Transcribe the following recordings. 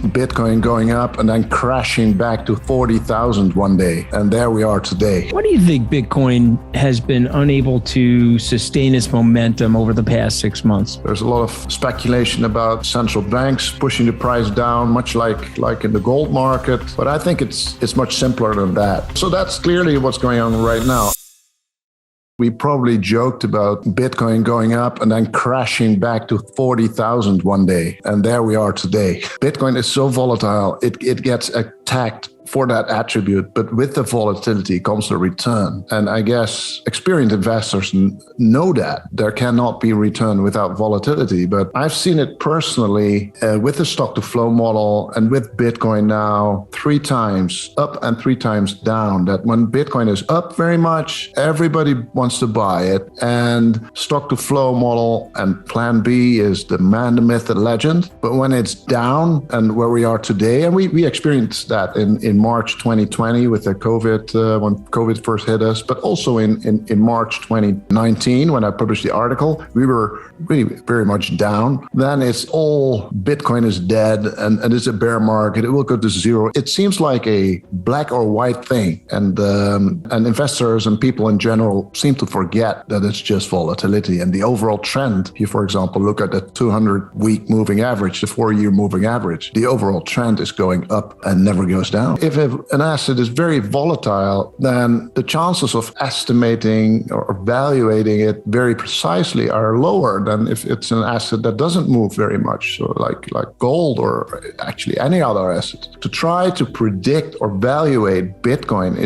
Bitcoin going up and then crashing back to 40,000 one day. And there we are today. Why do you think Bitcoin has been unable to sustain its momentum over the past 6 months? There's a lot of speculation about central banks pushing the price down, much like in the gold market. But I think it's much simpler than that. So that's clearly what's going on right now. We probably joked about Bitcoin going up and then crashing back to 40,000 one day. And there we are today. Bitcoin is so volatile, it gets attacked for that attribute, but with the volatility comes the return. And I guess experienced investors know that there cannot be return without volatility. But I've seen it personally with the stock to flow model and with Bitcoin now 3 times up and 3 times down, that when Bitcoin is up very much, everybody wants to buy it. And stock to flow model and plan B is the man, the myth, the legend. But when it's down and where we are today, and we experienced that in March 2020 with the COVID, when COVID first hit us, but also in March 2019, when I published the article, we were really very much down. Then it's all Bitcoin is dead and it's a bear market. It will go to zero. It seems like a black or white thing. And investors and people in general seem to forget that it's just volatility and the overall trend. If you, for example, look at the 200-week moving average, the 4-year moving average, the overall trend is going up and never goes down. If an asset is very volatile, then the chances of estimating or evaluating it very precisely are lower than if it's an asset that doesn't move very much, so like gold or actually any other asset. To try to predict or evaluate Bitcoin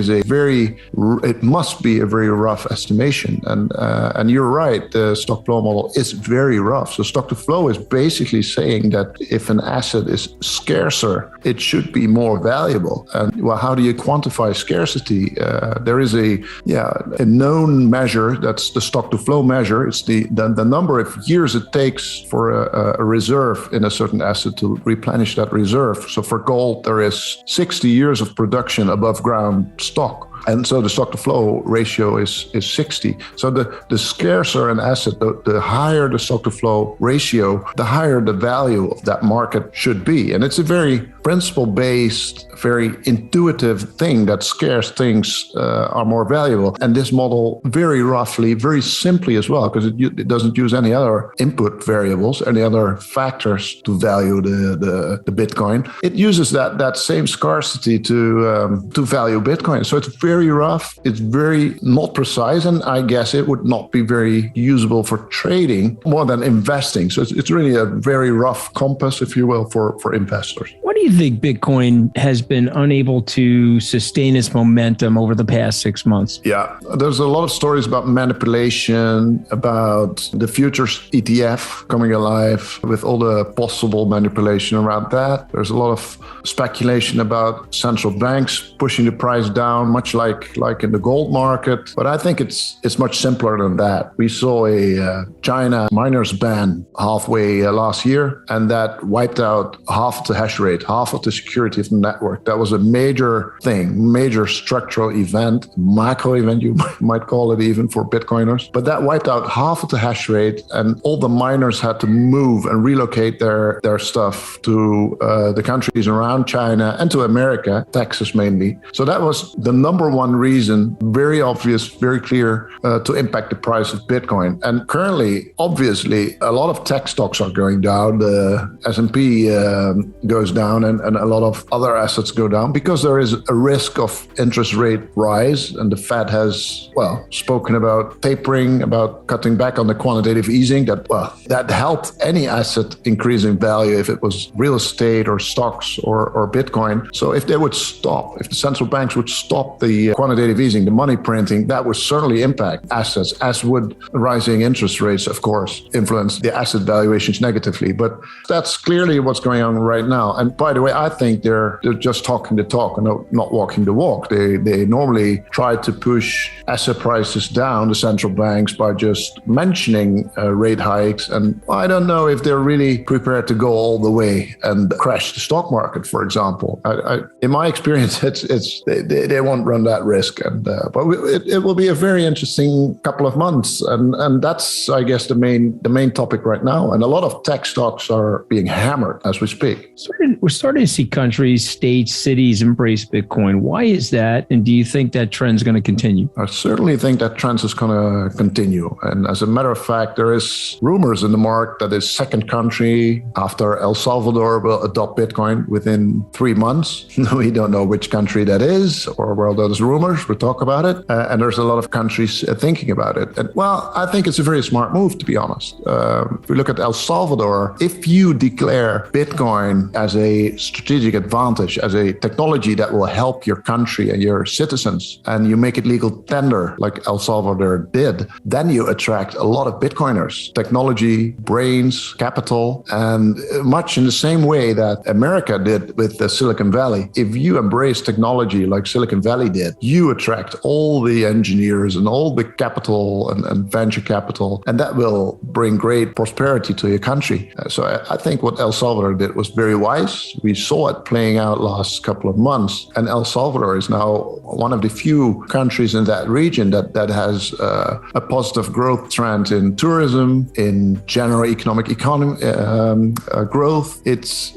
it must be a very rough estimation. And you're right, the stock flow model is very rough. So stock to flow is basically saying that if an asset is scarcer, it should be more valuable. And well, how do you quantify scarcity? There is a known measure, that's the stock to flow measure. It's the number of years it takes for a reserve in a certain asset to replenish that reserve. So for gold, there is 60 years of production above ground stock. And so the stock to flow ratio is 60. So the scarcer an asset, the higher the stock to flow ratio, the higher the value of that market should be. And it's a very principle-based, very intuitive thing that scarce things are more valuable. And this model very roughly, very simply as well, because it doesn't use any other input variables, any other factors to value the Bitcoin. It uses that same scarcity to value Bitcoin. So it's very rough, it's very not precise, and I guess it would not be very usable for trading more than investing. So it's really a very rough compass, if you will, for investors. Why do you think Bitcoin has been unable to sustain its momentum over the past 6 months? Yeah, there's a lot of stories about manipulation, about the futures ETF coming alive with all the possible manipulation around that. There's a lot of speculation about central banks pushing the price down, much like in the gold market. But I think it's much simpler than that. We saw a China miners ban halfway last year, and that wiped out half of the hash rate, half of the security of the network. That was a major thing, major structural event, macro event, you might call it even for Bitcoiners. But that wiped out half of the hash rate, and all the miners had to move and relocate their stuff to the countries around China and to America, Texas mainly. So that was the number one reason, very obvious, very clear, to impact the price of Bitcoin. And currently, obviously, a lot of tech stocks are going down. The S&P goes down, and a lot of other assets go down because there is a risk of interest rate rise. And the Fed has, spoken about tapering, about cutting back on the quantitative easing. That helped any asset increase in value if it was real estate or stocks or Bitcoin. So if they would stop, if the central banks would stop the quantitative easing, the money printing, that would certainly impact assets, as would rising interest rates, of course, influence the asset valuations negatively. But that's clearly what's going on right now. And by the way, I think they're just talking the talk and not walking the walk. They normally try to push asset prices down, the central banks, by just mentioning rate hikes. And I don't know if they're really prepared to go all the way and crash the stock market, for example. In my experience, they won't run that risk. But it will be a very interesting couple of months. And that's, I guess, the main topic right now. And a lot of tech stocks are being hammered as we speak. We're starting starting to see countries, states, cities embrace Bitcoin. Why is that? And do you think that trend is going to continue? I certainly think that trend is going to continue. And as a matter of fact, there is rumors in the market that a second country after El Salvador will adopt Bitcoin within 3 months. We don't know which country that is, or well, those rumors, we'll talk about it. And there's a lot of countries thinking about it. And well, I think it's a very smart move, to be honest. If we look at El Salvador, if you declare Bitcoin as a strategic advantage, as a technology that will help your country and your citizens, and you make it legal tender like El Salvador did, then you attract a lot of Bitcoiners, technology, brains, capital, and much in the same way that America did with the Silicon Valley. If you embrace technology like Silicon Valley did, you attract all the engineers and all the capital and venture capital, and that will bring great prosperity to your country. So I think what El Salvador did was very wise. We saw it playing out last couple of months, and El Salvador is now one of the few countries in that region that has a positive growth trend in tourism, in general economic growth. It's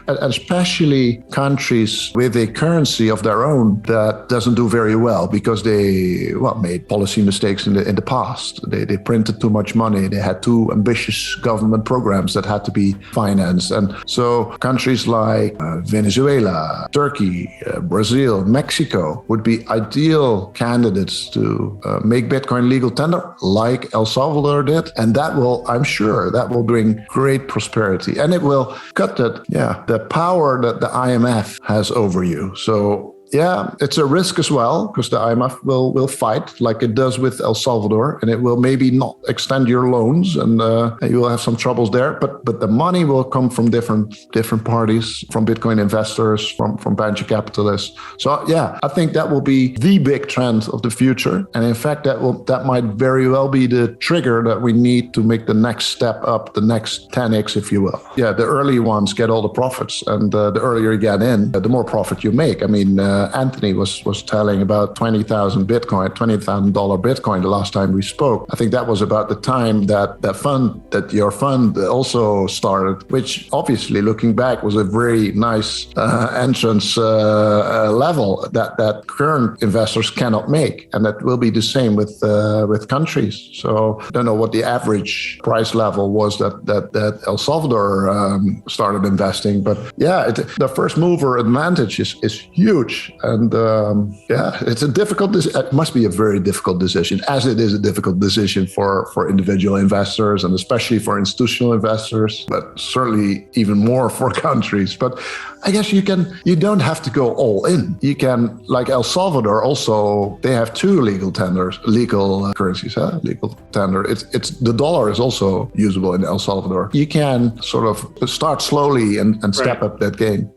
especially countries with a currency of their own that doesn't do very well because they made policy mistakes in the past. They printed too much money. They had too ambitious government programs that had to be financed. And so countries like Venezuela, Turkey, Brazil, Mexico would be ideal candidates to make Bitcoin legal tender like El Salvador did. And that will, I'm sure, that will bring great prosperity. And it will cut the power that the IMF has over you. So yeah, it's a risk as well, because the IMF will fight like it does with El Salvador, and it will maybe not extend your loans, and you will have some troubles there. But the money will come from different parties, from Bitcoin investors, from venture capitalists. So yeah, I think that will be the big trend of the future, and in fact, that might very well be the trigger that we need to make the next step up, the next 10x, if you will. Yeah, the early ones get all the profits, and the earlier you get in, the more profit you make. I mean. Anthony was telling about $20,000 Bitcoin the last time we spoke. I think that was about the time that your fund also started, which obviously, looking back, was a very nice entrance level that current investors cannot make, and that will be the same with countries. So I don't know what the average price level was that El Salvador started investing, but yeah, the first mover advantage is huge. And it's a difficult. It must be a very difficult decision, as it is a difficult decision for individual investors and especially for institutional investors, but certainly even more for countries. But I guess you don't have to go all in. You can, like El Salvador, also they have two legal currencies. Legal tender. It's the dollar is also usable in El Salvador. You can sort of start slowly and step up that game.